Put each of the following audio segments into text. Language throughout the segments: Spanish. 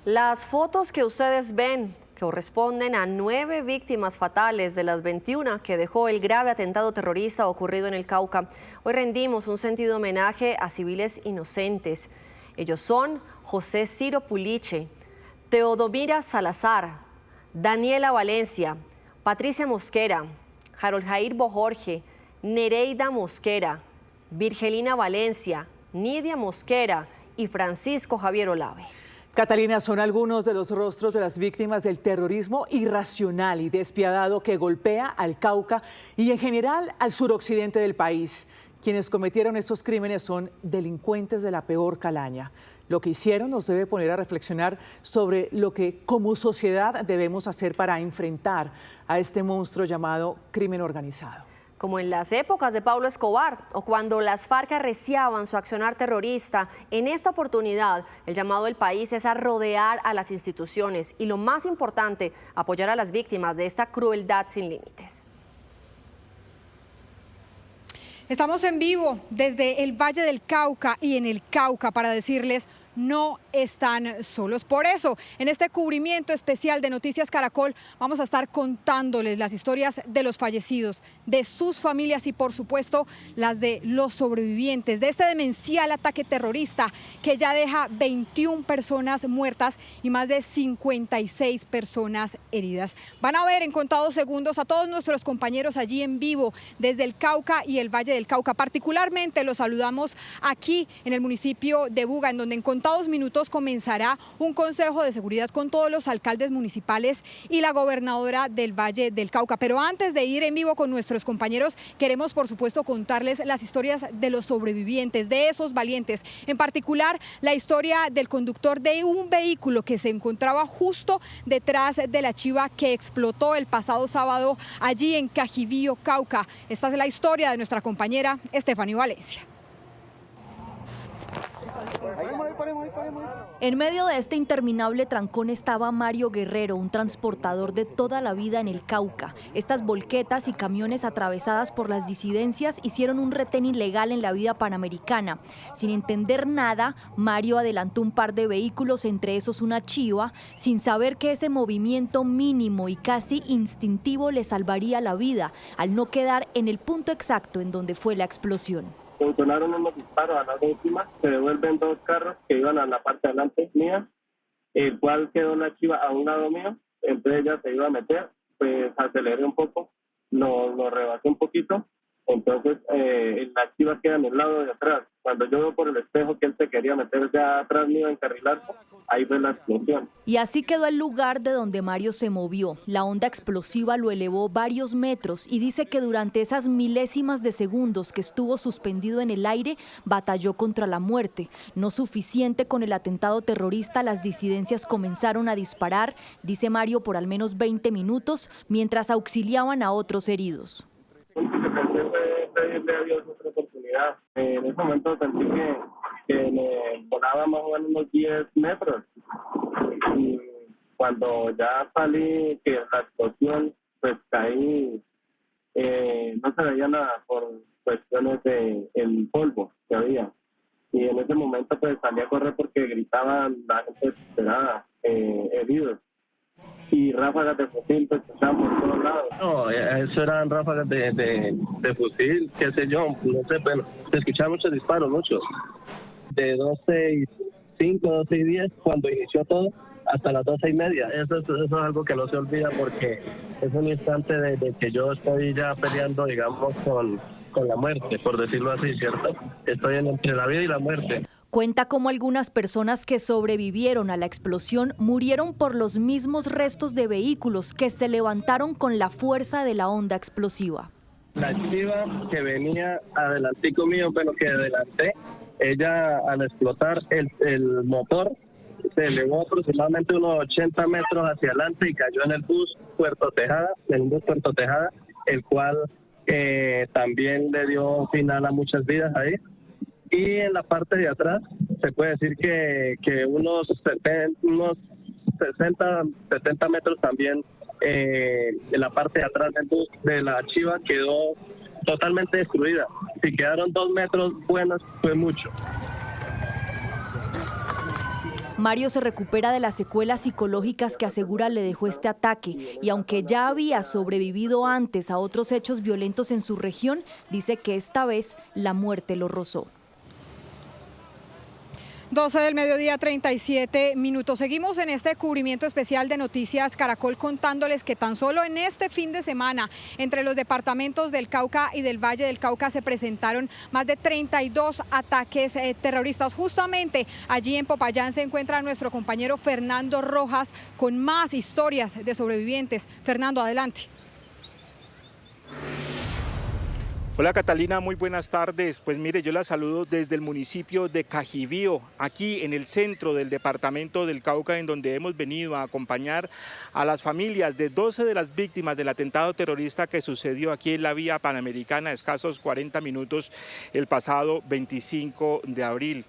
Las fotos que ustedes ven corresponden a 9 víctimas fatales de las 21 que dejó el grave atentado terrorista ocurrido en el Cauca. Hoy rendimos un sentido homenaje a civiles inocentes. Ellos son José Ciro Puliche, Teodomira Salazar, Daniela Valencia, Patricia Mosquera, Harold Jair Bojorge, Nereida Mosquera, Virgelina Valencia, Nidia Mosquera y Francisco Javier Olave. Catalina, son algunos de los rostros de las víctimas del terrorismo irracional y despiadado que golpea al Cauca y en general al suroccidente del país. Quienes cometieron estos crímenes son delincuentes de la peor calaña. Lo que hicieron nos debe poner a reflexionar sobre lo que como sociedad debemos hacer para enfrentar a este monstruo llamado crimen organizado. Como en las épocas de Pablo Escobar o cuando las FARC arreciaban su accionar terrorista, en esta oportunidad el llamado del país es a rodear a las instituciones y lo más importante, apoyar a las víctimas de esta crueldad sin límites. Estamos en vivo desde el Valle del Cauca y en el Cauca para decirles: no están solos. Por eso, en este cubrimiento especial de Noticias Caracol, vamos a estar contándoles las historias de los fallecidos, de sus familias y, por supuesto, las de los sobrevivientes de este demencial ataque terrorista que ya deja 21 personas muertas y más de 56 personas heridas. Van a ver en contados segundos a todos nuestros compañeros allí en vivo desde el Cauca y el Valle del Cauca. Particularmente los saludamos aquí en el municipio de Buga, en donde en contados minutos comenzará un consejo de seguridad con todos los alcaldes municipales y la gobernadora del Valle del Cauca. Pero antes de ir en vivo con nuestros compañeros, queremos por supuesto contarles las historias de los sobrevivientes, de esos valientes. En particular, la historia del conductor de un vehículo que se encontraba justo detrás de la chiva que explotó el pasado sábado allí en Cajibío, Cauca. Esta es la historia de nuestra compañera Estefanía Valencia. En medio de este interminable trancón estaba Mario Guerrero, un transportador de toda la vida en el Cauca. Estas volquetas y camiones atravesadas por las disidencias hicieron un retén ilegal en la vía panamericana. Sin entender nada, Mario adelantó un par de vehículos, entre esos una chiva, sin saber que ese movimiento mínimo y casi instintivo le salvaría la vida, al no quedar en el punto exacto en donde fue la explosión. Funcionaron unos disparos a las últimas, se devuelven 2 carros que iban a la parte de adelante mía, el cual quedó la chiva a un lado mío, entonces ella se iba a meter, pues aceleré un poco, lo rebasé un poquito, entonces la chiva queda en el lado de atrás. Cuando yo veo por el espejo que él se quería meter ya atrás mío a encarrilarse, ahí fue la explosión. Y así quedó el lugar de donde Mario se movió. La onda explosiva lo elevó varios metros y dice que durante esas milésimas de segundos que estuvo suspendido en el aire, batalló contra la muerte. No suficiente con el atentado terrorista, las disidencias comenzaron a disparar, dice Mario, por al menos 20 minutos, mientras auxiliaban a otros heridos. Pedirle a Dios otra oportunidad. En ese momento sentí que me volaba más o menos unos 10 metros. Y cuando ya salí, que la explosión, pues caí, no se veía nada por cuestiones del polvo que había. Y en ese momento pues salí a correr porque gritaban la gente desesperada, heridos. Y ráfagas de fusil pues estaban por todos lados. No, eso eran ráfagas de fusil, qué sé yo, no sé, pero se escuchaban muchos disparos, muchos. De 12:05, 12:10, cuando inició todo, hasta las 12:30. Eso es algo que no se olvida porque es un instante de que yo estoy ya peleando, digamos, con la muerte, por decirlo así, ¿cierto? Estoy entre la vida y la muerte. Cuenta cómo algunas personas que sobrevivieron a la explosión murieron por los mismos restos de vehículos que se levantaron con la fuerza de la onda explosiva. La chiva que venía adelantico mío, pero que adelanté, ella al explotar el motor se elevó aproximadamente unos 80 metros hacia adelante y cayó en el bus Puerto Tejada, el cual también le dio final a muchas vidas ahí. Y en la parte de atrás se puede decir que unos 60, 70 metros también en la parte de atrás del bus de la chiva quedó totalmente destruida. Si quedaron 2 metros buenos fue mucho. Mario se recupera de las secuelas psicológicas que asegura le dejó este ataque y aunque ya había sobrevivido antes a otros hechos violentos en su región, dice que esta vez la muerte lo rozó. 12 del mediodía, 37 minutos. Seguimos en este cubrimiento especial de Noticias Caracol contándoles que tan solo en este fin de semana entre los departamentos del Cauca y del Valle del Cauca se presentaron más de 32 ataques terroristas. Justamente allí en Popayán se encuentra nuestro compañero Fernando Rojas con más historias de sobrevivientes. Fernando, adelante. Hola Catalina, muy buenas tardes. Pues mire, yo la saludo desde el municipio de Cajibío, aquí en el centro del departamento del Cauca, en donde hemos venido a acompañar a las familias de 12 de las víctimas del atentado terrorista que sucedió aquí en la vía Panamericana, a escasos 40 minutos el pasado 25 de abril.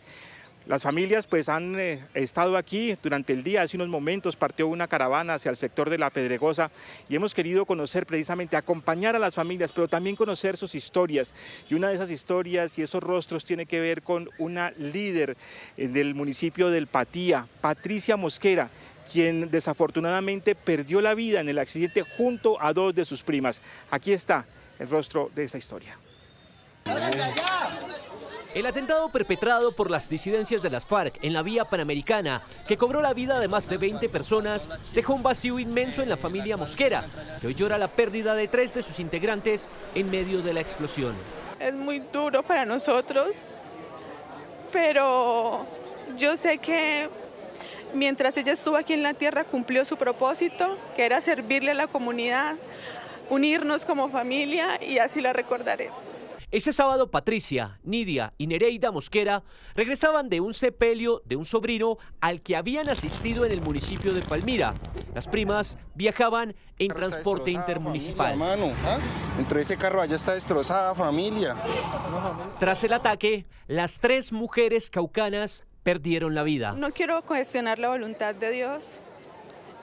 Las familias pues han estado aquí durante el día. Hace unos momentos partió una caravana hacia el sector de La Pedregosa y hemos querido conocer precisamente, acompañar a las familias, pero también conocer sus historias. Y una de esas historias y esos rostros tiene que ver con una líder del municipio del Patía, Patricia Mosquera, quien desafortunadamente perdió la vida en el accidente junto a dos de sus primas. Aquí está el rostro de esa historia. El atentado perpetrado por las disidencias de las FARC en la vía Panamericana, que cobró la vida de más de 20 personas, dejó un vacío inmenso en la familia Mosquera, que hoy llora la pérdida de 3 de sus integrantes en medio de la explosión. Es muy duro para nosotros, pero yo sé que mientras ella estuvo aquí en la tierra cumplió su propósito, que era servirle a la comunidad, unirnos como familia, y así la recordaré. Ese sábado Patricia, Nidia y Nereida Mosquera regresaban de un sepelio de un sobrino al que habían asistido en el municipio de Palmira. Las primas viajaban en transporte intermunicipal. Entre ese carro allá está destrozada familia. Tras el ataque, las 3 mujeres caucanas perdieron la vida. No quiero cuestionar la voluntad de Dios.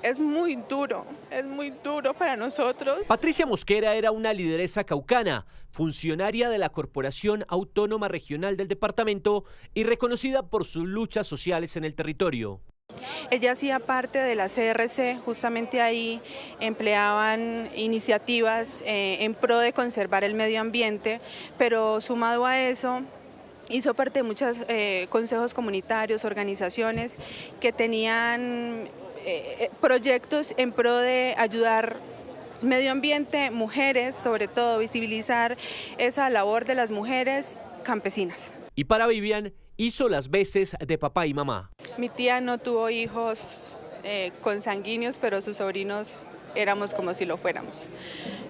Es muy duro para nosotros. Patricia Mosquera era una lideresa caucana, funcionaria de la Corporación Autónoma Regional del departamento y reconocida por sus luchas sociales en el territorio. Ella hacía parte de la CRC, justamente ahí empleaban iniciativas en pro de conservar el medio ambiente, pero sumado a eso, hizo parte de muchos consejos comunitarios, organizaciones que tenían proyectos en pro de ayudar medio ambiente, mujeres, sobre todo visibilizar esa labor de las mujeres campesinas. Y para Vivian hizo las veces de papá y mamá. Mi tía no tuvo hijos consanguíneos, pero sus sobrinos éramos como si lo fuéramos.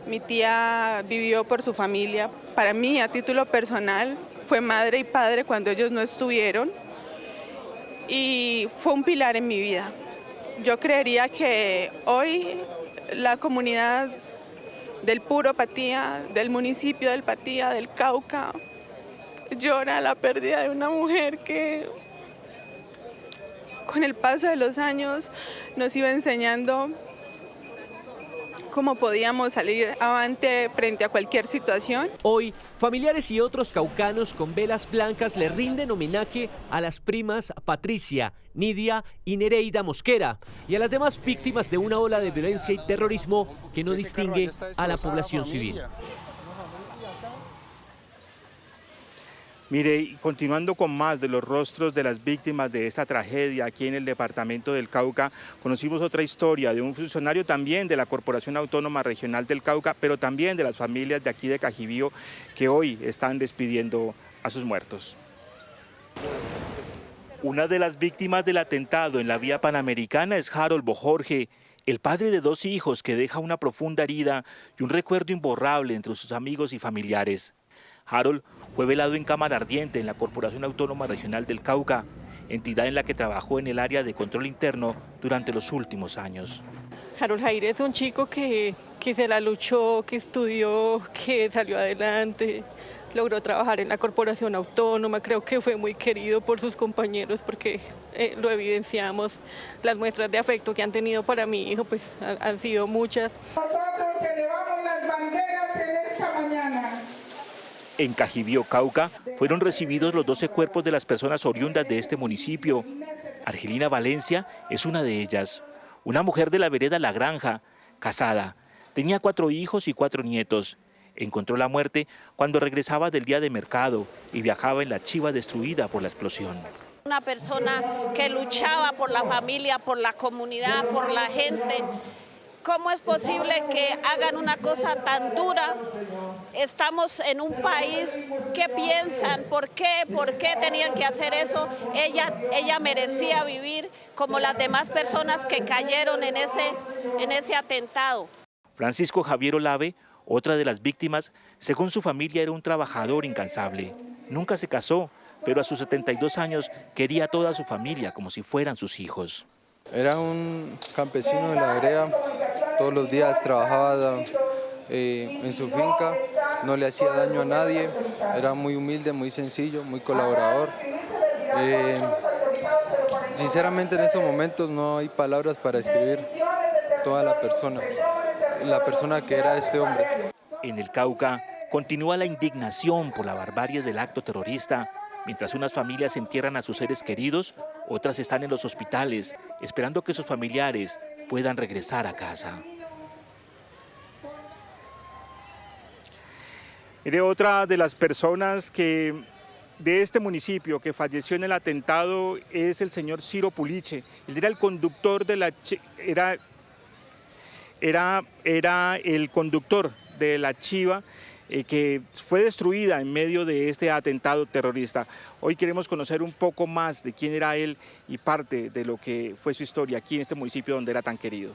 Mi tía vivió por su familia. Para mí, a título personal, fue madre y padre cuando ellos no estuvieron y fue un pilar en mi vida. Yo creería que hoy la comunidad del Puro Patía, del municipio del Patía, del Cauca, llora la pérdida de una mujer que con el paso de los años nos iba enseñando cómo podíamos salir avante frente a cualquier situación. Hoy, familiares y otros caucanos con velas blancas le rinden homenaje a las primas Patricia, Nidia y Nereida Mosquera y a las demás víctimas de una ola de violencia y terrorismo que no distingue a la población civil. Mire, y continuando con más de los rostros de las víctimas de esta tragedia aquí en el departamento del Cauca, conocimos otra historia de un funcionario también de la Corporación Autónoma Regional del Cauca, pero también de las familias de aquí de Cajibío que hoy están despidiendo a sus muertos. Una de las víctimas del atentado en la vía Panamericana es Harold Bojorge, el padre de 2 hijos que deja una profunda herida y un recuerdo imborrable entre sus amigos y familiares. Harold fue velado en cámara ardiente en la Corporación Autónoma Regional del Cauca, entidad en la que trabajó en el área de control interno durante los últimos años. Harold Jair es un chico que se la luchó, que estudió, que salió adelante, logró trabajar en la Corporación Autónoma. Creo que fue muy querido por sus compañeros porque lo evidenciamos. Las muestras de afecto que han tenido para mi hijo pues han sido muchas. Nosotros elevamos las banderas en esta mañana. En Cajibío, Cauca, fueron recibidos los 12 cuerpos de las personas oriundas de este municipio. Argelina Valencia es una de ellas, una mujer de la vereda La Granja, casada. Tenía 4 hijos y 4 nietos. Encontró la muerte cuando regresaba del día de mercado y viajaba en la chiva destruida por la explosión. Una persona que luchaba por la familia, por la comunidad, por la gente. ¿Cómo es posible que hagan una cosa tan dura? Estamos en un país, ¿qué piensan? ¿Por qué tenían que hacer eso? Ella merecía vivir como las demás personas que cayeron en ese atentado. Francisco Javier Olave, otra de las víctimas, según su familia era un trabajador incansable. Nunca se casó, pero a sus 72 años quería a toda su familia como si fueran sus hijos. Era un campesino de la vereda, todos los días trabajaba en su finca, no le hacía daño a nadie, era muy humilde, muy sencillo, muy colaborador. Sinceramente en estos momentos no hay palabras para describir toda la persona que era este hombre. En el Cauca continúa la indignación por la barbarie del acto terrorista. Mientras unas familias entierran a sus seres queridos, otras están en los hospitales esperando que sus familiares puedan regresar a casa. Mire, otra de las personas de este municipio que falleció en el atentado es el señor Ciro Puliche. Él era el conductor de era el conductor de la chiva que fue destruida en medio de este atentado terrorista. Hoy queremos conocer un poco más de quién era él y parte de lo que fue su historia aquí en este municipio donde era tan querido.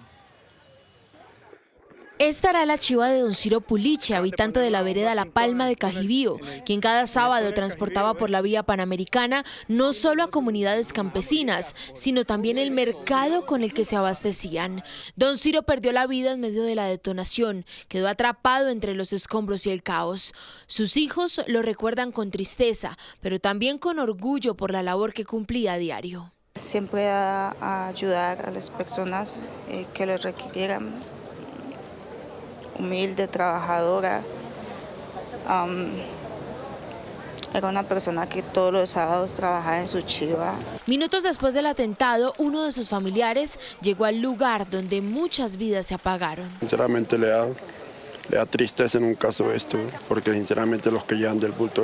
Esta era la chiva de don Ciro Puliche, habitante de la vereda La Palma de Cajibío, quien cada sábado transportaba por la vía panamericana no solo a comunidades campesinas, sino también el mercado con el que se abastecían. Don Ciro perdió la vida en medio de la detonación, quedó atrapado entre los escombros y el caos. Sus hijos lo recuerdan con tristeza, pero también con orgullo por la labor que cumplía a diario. Siempre a ayudar a las personas que lo requieran. Humilde, trabajadora, era una persona que todos los sábados trabajaba en su chiva. Minutos después del atentado, uno de sus familiares llegó al lugar donde muchas vidas se apagaron. Sinceramente le da tristeza en un caso esto, porque sinceramente los que llegan del bulto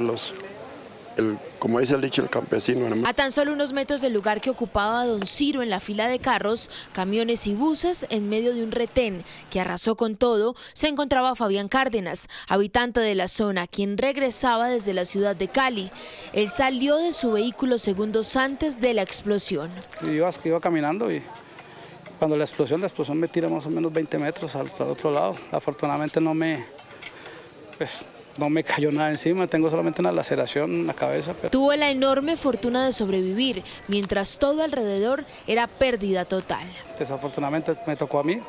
como dice el dicho, el campesino. A tan solo unos metros del lugar que ocupaba don Ciro en la fila de carros, camiones y buses, en medio de un retén que arrasó con todo, se encontraba Fabián Cárdenas, habitante de la zona, quien regresaba desde la ciudad de Cali. Él salió de su vehículo segundos antes de la explosión. Iba caminando y cuando la explosión me tira más o menos 20 metros hasta el otro lado. Afortunadamente no me cayó nada encima, tengo solamente una laceración en la cabeza. Tuvo la enorme fortuna de sobrevivir, mientras todo alrededor era pérdida total. Desafortunadamente me tocó a mí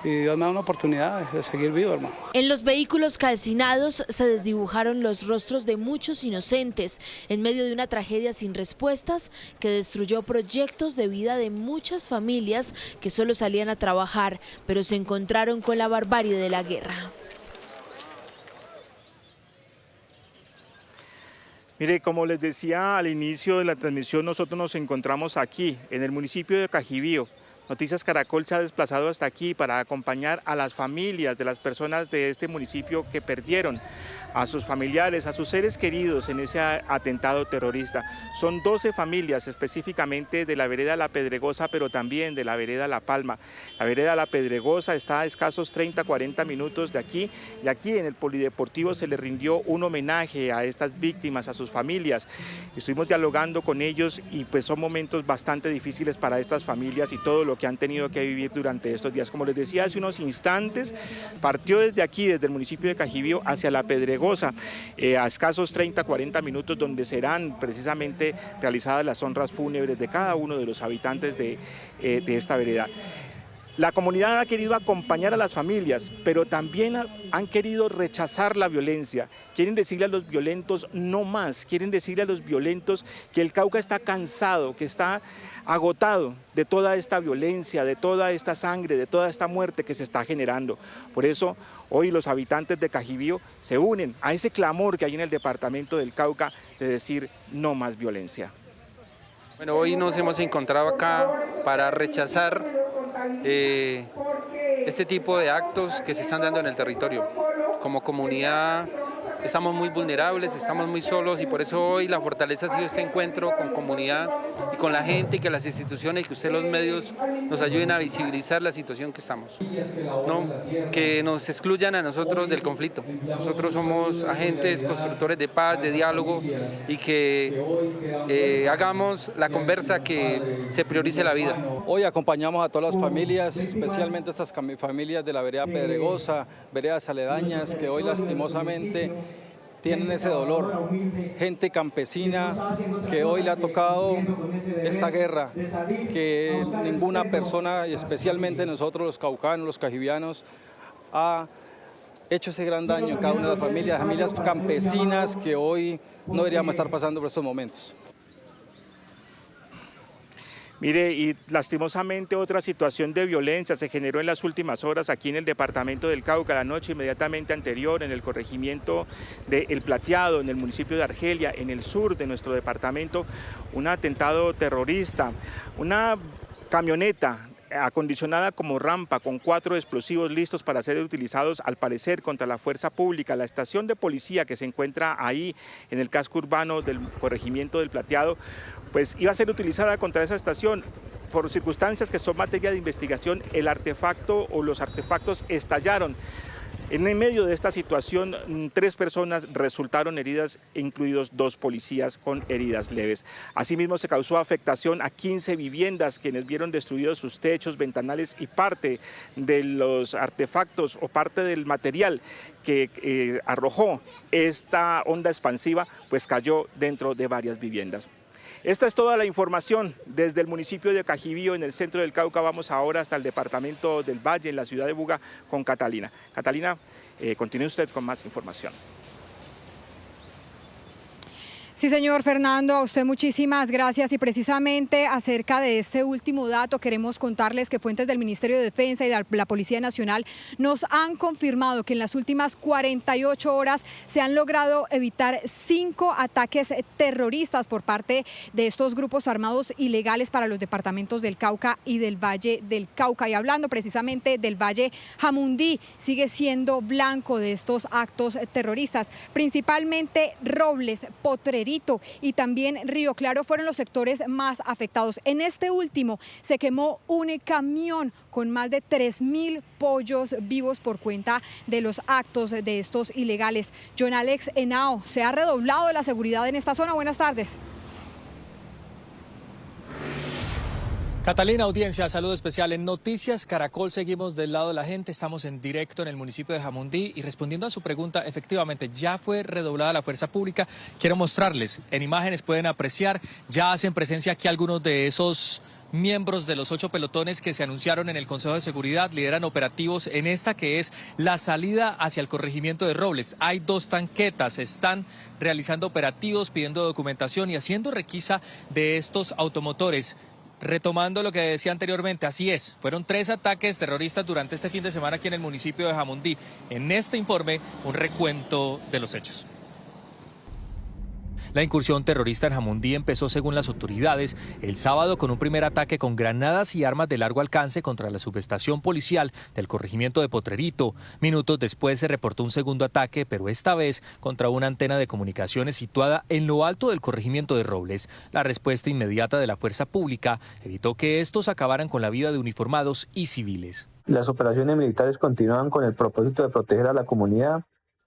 y Dios me da una oportunidad de seguir vivo, hermano. En los vehículos calcinados se desdibujaron los rostros de muchos inocentes en medio de una tragedia sin respuestas que destruyó proyectos de vida de muchas familias que solo salían a trabajar, pero se encontraron con la barbarie de la guerra. Mire, como les decía al inicio de la transmisión, nosotros nos encontramos aquí, en el municipio de Cajibío. Noticias Caracol se ha desplazado hasta aquí para acompañar a las familias de las personas de este municipio que perdieron a sus familiares, a sus seres queridos en ese atentado terrorista. Son 12 familias específicamente de la vereda La Pedregosa, pero también de la vereda La Palma. La vereda La Pedregosa está a escasos 30-40 minutos de aquí, y aquí en el Polideportivo se le rindió un homenaje a estas víctimas, a sus familias. Estuvimos dialogando con ellos y pues son momentos bastante difíciles para estas familias y todo lo que han tenido que vivir durante estos días. Como les decía hace unos instantes, partió desde aquí, desde el municipio de Cajibío hacia La Pedregosa, a escasos 30-40 minutos, donde serán precisamente realizadas las honras fúnebres de cada uno de los habitantes de esta vereda. La comunidad ha querido acompañar a las familias, pero también han querido rechazar la violencia. Quieren decirle a los violentos no más, quieren decirle a los violentos que el Cauca está cansado, que está agotado de toda esta violencia, de toda esta sangre, de toda esta muerte que se está generando. Por eso hoy los habitantes de Cajibío se unen a ese clamor que hay en el departamento del Cauca de decir no más violencia. Bueno, hoy nos hemos encontrado acá para rechazar este tipo de actos que se están dando en el territorio. Como comunidad estamos muy vulnerables, estamos muy solos y por eso hoy la fortaleza ha sido este encuentro con comunidad y con la gente y que las instituciones y que ustedes los medios nos ayuden a visibilizar la situación que estamos. No, que nos excluyan a nosotros del conflicto. Nosotros somos agentes, constructores de paz, de diálogo y que hagamos la conversa que se priorice la vida. Hoy acompañamos a todas las familias, especialmente estas familias de la vereda Pedregosa, veredas aledañas, que hoy lastimosamente tienen ese dolor. Gente campesina que hoy le ha tocado esta guerra, que ninguna persona, y especialmente nosotros los caucanos, los cajivianos, ha hecho ese gran daño en cada una de las familias campesinas que hoy no deberíamos estar pasando por estos momentos. Mire, y lastimosamente otra situación de violencia se generó en las últimas horas aquí en el departamento del Cauca, la noche inmediatamente anterior en el corregimiento de El Plateado, en el municipio de Argelia, en el sur de nuestro departamento, un atentado terrorista, una camioneta acondicionada como rampa con 4 explosivos listos para ser utilizados al parecer contra la fuerza pública. La estación de policía que se encuentra ahí en el casco urbano del corregimiento del Plateado, pues iba a ser utilizada contra esa estación. Por circunstancias que son materia de investigación, el artefacto o los artefactos estallaron. En el medio de esta situación, 3 personas resultaron heridas, incluidos 2 policías con heridas leves. Asimismo, se causó afectación a 15 viviendas, quienes vieron destruidos sus techos, ventanales y parte de los artefactos o parte del material que arrojó esta onda expansiva, pues cayó dentro de varias viviendas. Esta es toda la información desde el municipio de Cajivío, en el centro del Cauca. Vamos ahora hasta el departamento del Valle, en la ciudad de Buga, con Catalina. Catalina, continúe usted con más información. Sí, señor Fernando, a usted muchísimas gracias. Y precisamente acerca de este último dato queremos contarles que fuentes del Ministerio de Defensa y la Policía Nacional nos han confirmado que en las últimas 48 horas se han logrado evitar 5 ataques terroristas por parte de estos grupos armados ilegales para los departamentos del Cauca y del Valle del Cauca. Y hablando precisamente del Valle, Jamundí sigue siendo blanco de estos actos terroristas, principalmente Robles, Potrerito y también Río Claro fueron los sectores más afectados. En este último se quemó un camión con más de 3.000 pollos vivos por cuenta de los actos de estos ilegales. John Alex Henao, ¿se ha redoblado la seguridad en esta zona? Buenas tardes. Catalina, audiencia, saludo especial. En Noticias Caracol seguimos del lado de la gente, estamos en directo en el municipio de Jamundí y respondiendo a su pregunta, efectivamente ya fue redoblada la fuerza pública. Quiero mostrarles, en imágenes pueden apreciar, ya hacen presencia aquí algunos de esos miembros de los 8 pelotones que se anunciaron en el Consejo de Seguridad, lideran operativos en esta que es la salida hacia el corregimiento de Robles. Hay 2 tanquetas, están realizando operativos, pidiendo documentación y haciendo requisa de estos automotores. Retomando lo que decía anteriormente, así es, fueron 3 ataques terroristas durante este fin de semana aquí en el municipio de Jamundí. En este informe, un recuento de los hechos. La incursión terrorista en Jamundí empezó, según las autoridades, el sábado con un primer ataque con granadas y armas de largo alcance contra la subestación policial del corregimiento de Potrerito. Minutos después se reportó un segundo ataque, pero esta vez contra una antena de comunicaciones situada en lo alto del corregimiento de Robles. La respuesta inmediata de la fuerza pública evitó que estos acabaran con la vida de uniformados y civiles. Las operaciones militares continúan con el propósito de proteger a la comunidad,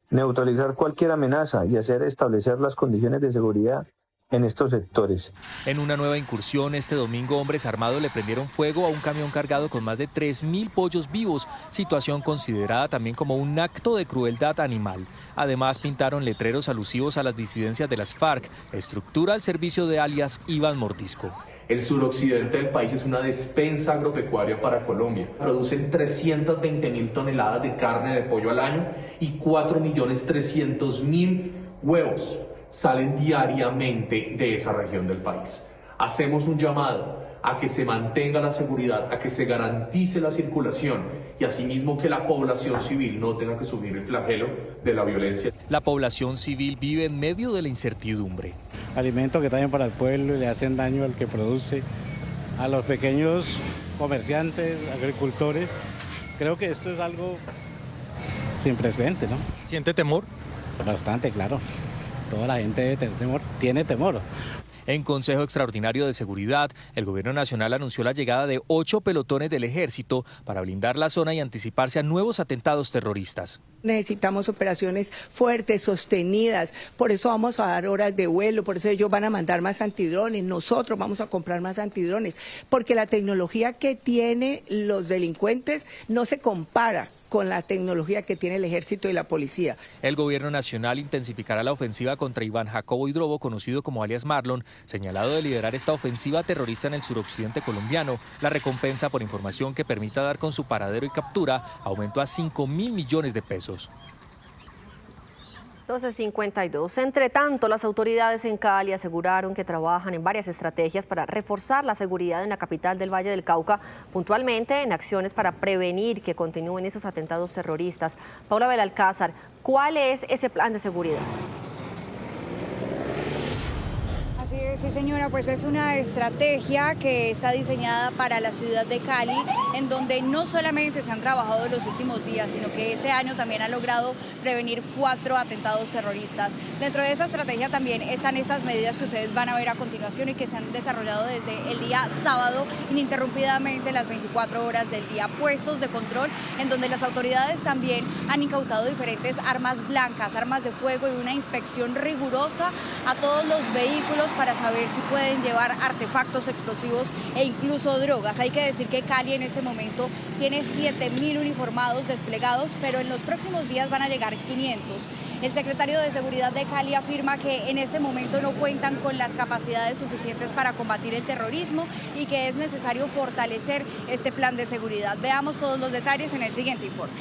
neutralizar cualquier amenaza y establecer las condiciones de seguridad en estos sectores. En una nueva incursión este domingo, hombres armados le prendieron fuego a un camión cargado con más de 3.000 pollos vivos, situación considerada también como un acto de crueldad animal. Además, pintaron letreros alusivos a las disidencias de las FARC, estructura al servicio de alias Iván Mordisco. El suroccidente del país es una despensa agropecuaria para Colombia. Producen 320.000 toneladas de carne de pollo al año y 4.300.000 huevos salen diariamente de esa región del país. Hacemos un llamado a que se mantenga la seguridad, a que se garantice la circulación y asimismo que la población civil no tenga que sufrir el flagelo de la violencia. La población civil vive en medio de la incertidumbre. Alimentos que traen para el pueblo y le hacen daño al que produce, a los pequeños comerciantes, agricultores. Creo que esto es algo sin precedente, ¿no? ¿Siente temor? Bastante, claro. Toda la gente tiene temor. En Consejo Extraordinario de Seguridad, el Gobierno Nacional anunció la llegada de 8 pelotones del Ejército para blindar la zona y anticiparse a nuevos atentados terroristas. Necesitamos operaciones fuertes, sostenidas, por eso vamos a dar horas de vuelo, por eso ellos van a mandar más antidrones, nosotros vamos a comprar más antidrones, porque la tecnología que tienen los delincuentes no se compara con la tecnología que tiene el Ejército y la Policía. El Gobierno Nacional intensificará la ofensiva contra Iván Jacobo Hidrobo, conocido como alias Marlon, señalado de liderar esta ofensiva terrorista en el suroccidente colombiano. La recompensa por información que permita dar con su paradero y captura aumentó a 5.000 millones de pesos. 12:52. Entre tanto, las autoridades en Cali aseguraron que trabajan en varias estrategias para reforzar la seguridad en la capital del Valle del Cauca, puntualmente en acciones para prevenir que continúen esos atentados terroristas. Paula Belalcázar, ¿cuál es ese plan de seguridad? Así es, sí señora, pues es una estrategia que está diseñada para la ciudad de Cali, en donde no solamente se han trabajado en los últimos días, sino que este año también ha logrado prevenir 4 atentados terroristas. Dentro de esa estrategia también están estas medidas que ustedes van a ver a continuación y que se han desarrollado desde el día sábado ininterrumpidamente las 24 horas del día. Puestos de control en donde las autoridades también han incautado diferentes armas blancas, armas de fuego y una inspección rigurosa a todos los vehículos para saber si pueden llevar artefactos explosivos e incluso drogas. Hay que decir que Cali en este momento tiene 7.000 uniformados desplegados, pero en los próximos días van a llegar 500. El secretario de Seguridad de Cali afirma que en este momento no cuentan con las capacidades suficientes para combatir el terrorismo y que es necesario fortalecer este plan de seguridad. Veamos todos los detalles en el siguiente informe.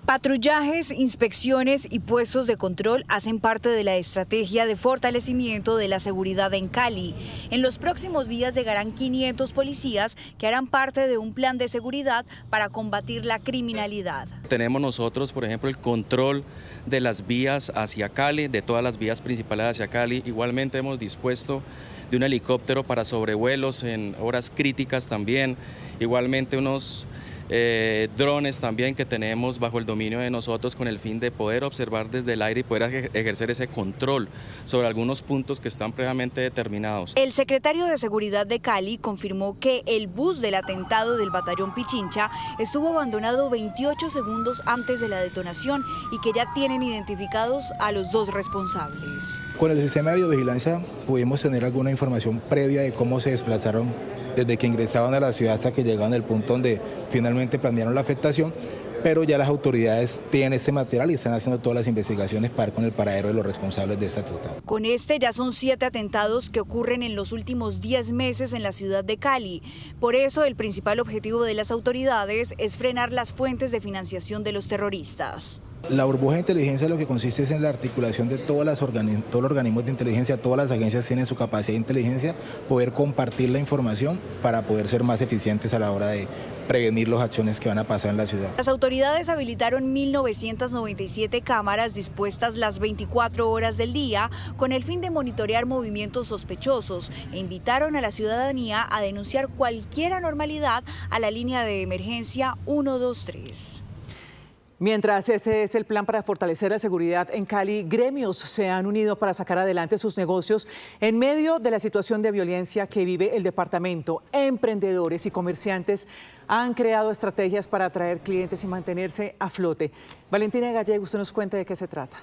Patrullajes, inspecciones y puestos de control hacen parte de la estrategia de fortalecimiento de la seguridad en Cali. En los próximos días llegarán 500 policías que harán parte de un plan de seguridad para combatir la criminalidad. Tenemos nosotros, por ejemplo, el control de las vías hacia Cali, de todas las vías principales hacia Cali. Igualmente hemos dispuesto de un helicóptero para sobrevuelos en horas críticas también. Igualmente unos drones también que tenemos bajo el dominio de nosotros con el fin de poder observar desde el aire y poder ejercer ese control sobre algunos puntos que están previamente determinados. El secretario de Seguridad de Cali confirmó que el bus del atentado del batallón Pichincha estuvo abandonado 28 segundos antes de la detonación y que ya tienen identificados a los 2 responsables. Con el sistema de videovigilancia pudimos tener alguna información previa de cómo se desplazaron desde que ingresaban a la ciudad hasta que llegaban al punto donde finalmente planearon la afectación, pero ya las autoridades tienen este material y están haciendo todas las investigaciones para dar con el paradero de los responsables de este atentado. Con este ya son 7 atentados que ocurren en los últimos 10 meses en la ciudad de Cali. Por eso el principal objetivo de las autoridades es frenar las fuentes de financiación de los terroristas. La burbuja de inteligencia lo que consiste es en la articulación de todos los organismos de inteligencia, todas las agencias tienen su capacidad de inteligencia, poder compartir la información para poder ser más eficientes a la hora de prevenir las acciones que van a pasar en la ciudad. Las autoridades habilitaron 1.997 cámaras dispuestas las 24 horas del día con el fin de monitorear movimientos sospechosos e invitaron a la ciudadanía a denunciar cualquier anormalidad a la línea de emergencia 123. Mientras ese es el plan para fortalecer la seguridad en Cali, gremios se han unido para sacar adelante sus negocios en medio de la situación de violencia que vive el departamento. Emprendedores y comerciantes han creado estrategias para atraer clientes y mantenerse a flote. Valentina Gallego, usted nos cuenta de qué se trata.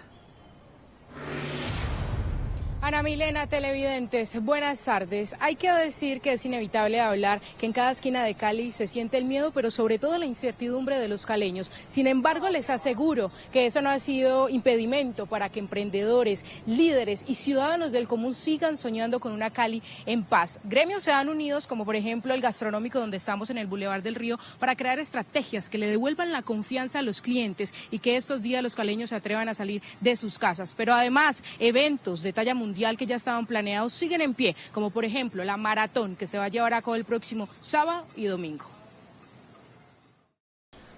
Ana Milena, televidentes, buenas tardes. Hay que decir que es inevitable hablar que en cada esquina de Cali se siente el miedo, pero sobre todo la incertidumbre de los caleños. Sin embargo, les aseguro que eso no ha sido impedimento para que emprendedores, líderes y ciudadanos del común sigan soñando con una Cali en paz. Gremios se han unido, como por ejemplo el gastronómico donde estamos en el Boulevard del Río, para crear estrategias que le devuelvan la confianza a los clientes y que estos días los caleños se atrevan a salir de sus casas. Pero además, eventos de talla mundial mundial que ya estaban planeados siguen en pie, como por ejemplo la maratón que se va a llevar a cabo el próximo sábado y domingo.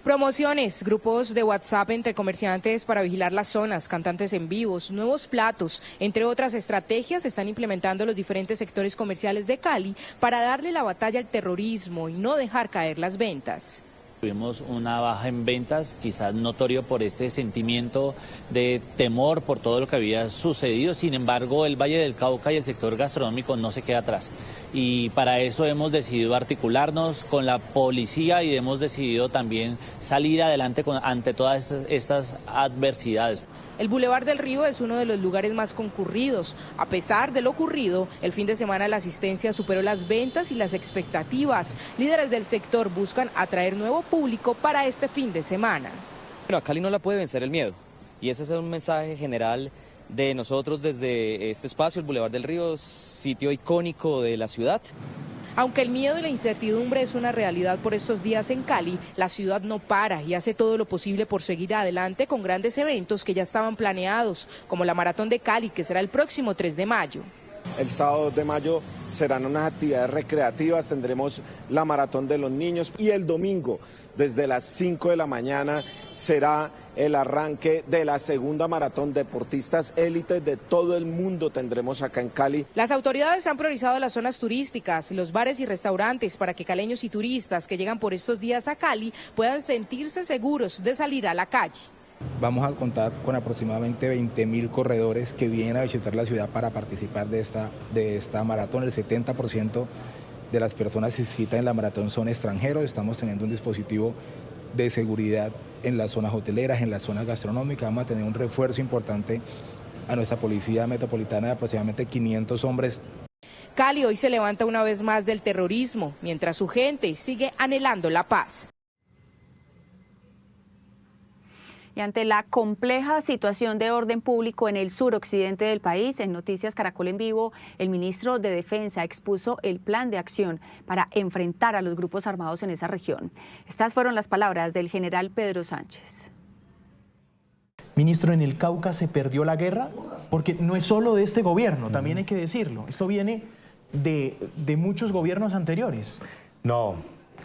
Promociones, grupos de WhatsApp entre comerciantes para vigilar las zonas, cantantes en vivos, nuevos platos, entre otras estrategias, se están implementando los diferentes sectores comerciales de Cali para darle la batalla al terrorismo y no dejar caer las ventas. Tuvimos una baja en ventas, quizás notorio por este sentimiento de temor por todo lo que había sucedido. Sin embargo, el Valle del Cauca y el sector gastronómico no se queda atrás. Y para eso hemos decidido articularnos con la policía y hemos decidido también salir adelante ante todas estas adversidades. El Boulevard del Río es uno de los lugares más concurridos. A pesar de lo ocurrido, el fin de semana la asistencia superó las ventas y las expectativas. Líderes del sector buscan atraer nuevo público para este fin de semana. Bueno, a Cali no la puede vencer el miedo, y ese es un mensaje general de nosotros desde este espacio, el Boulevard del Río, sitio icónico de la ciudad. Aunque el miedo y la incertidumbre es una realidad por estos días en Cali, la ciudad no para y hace todo lo posible por seguir adelante con grandes eventos que ya estaban planeados, como la Maratón de Cali, que será el próximo 3 de mayo. El sábado 2 de mayo serán unas actividades recreativas, tendremos la Maratón de los Niños y el domingo desde las 5 de la mañana será el arranque de la segunda maratón. Deportistas élites de todo el mundo tendremos acá en Cali. Las autoridades han priorizado las zonas turísticas, los bares y restaurantes para que caleños y turistas que llegan por estos días a Cali puedan sentirse seguros de salir a la calle. Vamos a contar con aproximadamente 20.000 corredores que vienen a visitar la ciudad para participar de esta maratón. El 70% de las personas inscritas en la maratón son extranjeros. Estamos teniendo un dispositivo de seguridad en las zonas hoteleras, en las zonas gastronómicas. Vamos a tener un refuerzo importante a nuestra policía metropolitana de aproximadamente 500 hombres. Cali hoy se levanta una vez más del terrorismo, mientras su gente sigue anhelando la paz. Y ante la compleja situación de orden público en el suroccidente del país, en Noticias Caracol en Vivo, el ministro de Defensa expuso el plan de acción para enfrentar a los grupos armados en esa región. Estas fueron las palabras del general Pedro Sánchez. Ministro, ¿en el Cauca se perdió la guerra? Porque no es solo de este gobierno, también hay que decirlo. Esto viene de muchos gobiernos anteriores. No,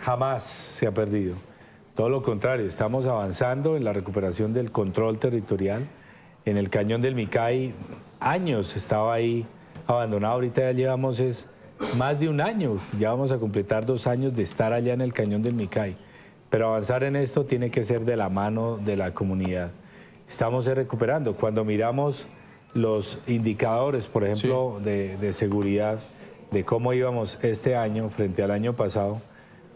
jamás se ha perdido. Todo lo contrario, estamos avanzando en la recuperación del control territorial. En el cañón del Micay, años estaba ahí abandonado. Ahorita ya llevamos más de un año. Ya vamos a completar 2 años de estar allá en el cañón del Micay. Pero avanzar en esto tiene que ser de la mano de la comunidad. Estamos recuperando. Cuando miramos los indicadores, por ejemplo, sí, de seguridad, de cómo íbamos este año frente al año pasado,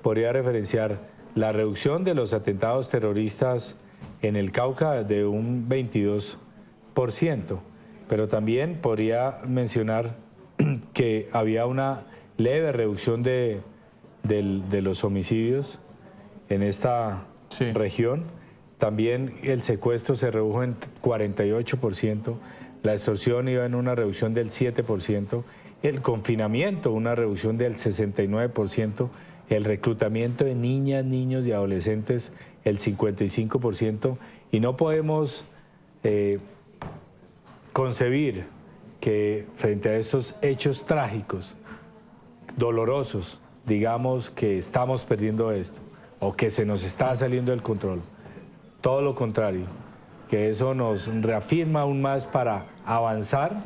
podría referenciar la reducción de los atentados terroristas en el Cauca de un 22%, pero también podría mencionar que había una leve reducción de los homicidios en esta región. También el secuestro se redujo en 48%, la extorsión iba en una reducción del 7%, el confinamiento una reducción del 69%, el reclutamiento de niñas, niños y adolescentes el 55%, y no podemos concebir que frente a estos hechos trágicos, dolorosos, digamos que estamos perdiendo esto o que se nos está saliendo del control. Todo lo contrario, que eso nos reafirma aún más para avanzar,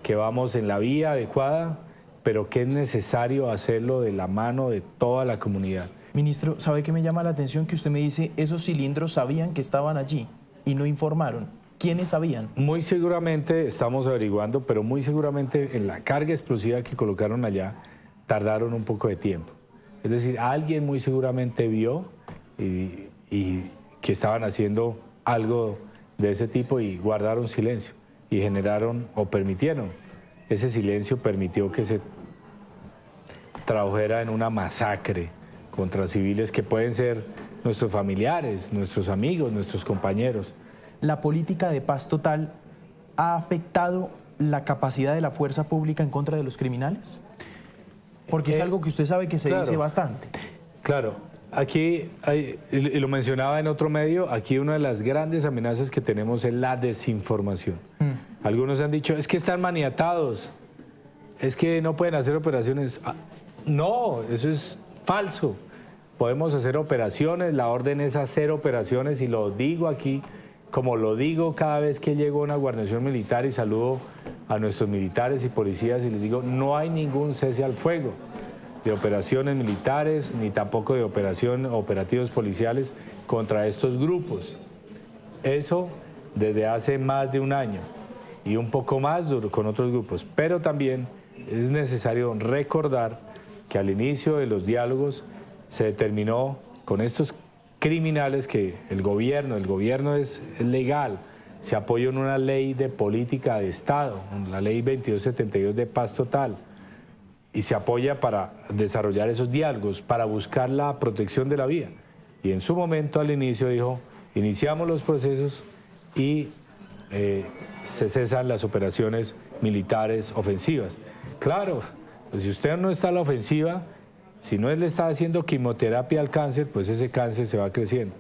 que vamos en la vía adecuada, pero que es necesario hacerlo de la mano de toda la comunidad. Ministro, ¿sabe qué me llama la atención? Que usted me dice, esos cilindros sabían que estaban allí y no informaron. ¿Quiénes sabían? Muy seguramente, estamos averiguando, pero muy seguramente en la carga explosiva que colocaron allá, tardaron un poco de tiempo. Es decir, alguien muy seguramente vio y que estaban haciendo algo de ese tipo y guardaron silencio y generaron o permitieron. Ese silencio permitió que se tradujera en una masacre contra civiles que pueden ser nuestros familiares, nuestros amigos, nuestros compañeros. ¿La política de paz total ha afectado la capacidad de la fuerza pública en contra de los criminales? Porque es algo que usted sabe que se dice bastante. Claro, aquí, y lo mencionaba en otro medio, aquí una de las grandes amenazas que tenemos es la desinformación. Algunos han dicho, es que están maniatados, es que no pueden hacer operaciones. No, eso es falso. Podemos hacer operaciones, la orden es hacer operaciones y lo digo aquí, como lo digo cada vez que llego a una guarnición militar y saludo a nuestros militares y policías y les digo, no hay ningún cese al fuego de operaciones militares ni tampoco de operativos policiales contra estos grupos. Eso desde hace más de un año y un poco más con otros grupos, pero también es necesario recordar que al inicio de los diálogos se determinó con estos criminales que el gobierno es legal, se apoya en una ley de política de Estado, la ley 2272 de paz total, y se apoya para desarrollar esos diálogos, para buscar la protección de la vida. Y en su momento al inicio dijo, iniciamos los procesos y se cesan las operaciones militares ofensivas. Claro, pues si usted no está a la ofensiva, si no le está haciendo quimioterapia al cáncer, pues ese cáncer se va creciendo.